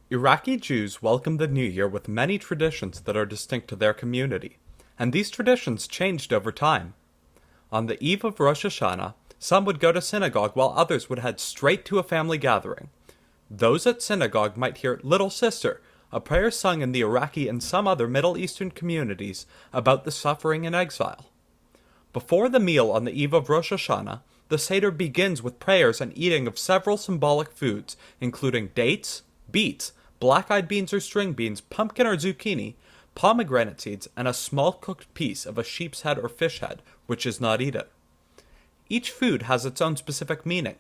Iraqi Jews welcome the New Year with many traditions that are distinct to their community, and these traditions changed over time. On the eve of Rosh Hashanah, some would go to synagogue while others would head straight to a family gathering. Those at synagogue might hear Little Sister, a prayer sung in the Iraqi and some other Middle Eastern communities about the suffering and exile. Before the meal on the eve of Rosh Hashanah, the Seder begins with prayers and eating of several symbolic foods, including dates, beets, black-eyed beans or string beans, pumpkin or zucchini, pomegranate seeds, and a small cooked piece of a sheep's head or fish head, which is not eaten. Each food has its own specific meaning.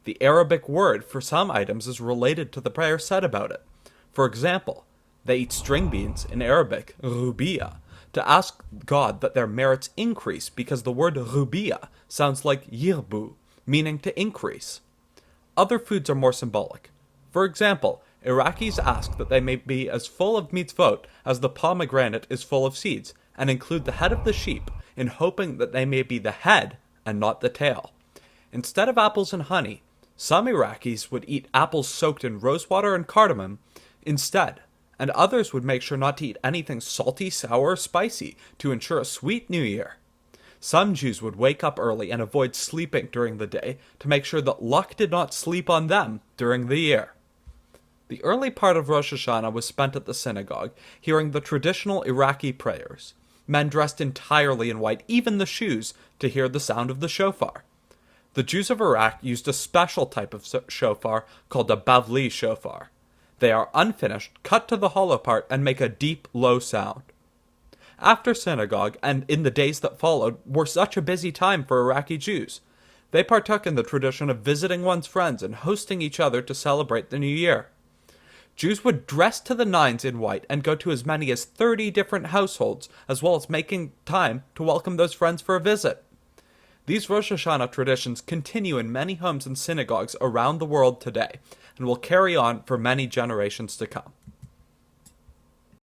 The Arabic word for some items is related to the prayer said about it. For example, they eat string beans, in Arabic, rubiya, to ask God that their merits increase because the word rubiya sounds like yirbu, meaning to increase. Other foods are more symbolic. For example, Iraqis ask that they may be as full of mitzvot as the pomegranate is full of seeds, and include the head of the sheep in hoping that they may be the head and not the tail. Instead of apples and honey, some Iraqis would eat apples soaked in rosewater and cardamom instead, and others would make sure not to eat anything salty, sour, or spicy to ensure a sweet New Year. Some Jews would wake up early and avoid sleeping during the day to make sure that luck did not sleep on them during the year. The early part of Rosh Hashanah was spent at the synagogue, hearing the traditional Iraqi prayers. Men dressed entirely in white, even the shoes, to hear the sound of the shofar. The Jews of Iraq used a special type of shofar called a Bavli shofar. They are unfinished, cut to the hollow part, and make a deep, low sound. After synagogue, and in the days that followed, were such a busy time for Iraqi Jews. They partook in the tradition of visiting one's friends and hosting each other to celebrate the new year. Jews would dress to the nines in white and go to as many as 30 different households, as well as making time to welcome those friends for a visit. These Rosh Hashanah traditions continue in many homes and synagogues around the world today, and will carry on for many generations to come.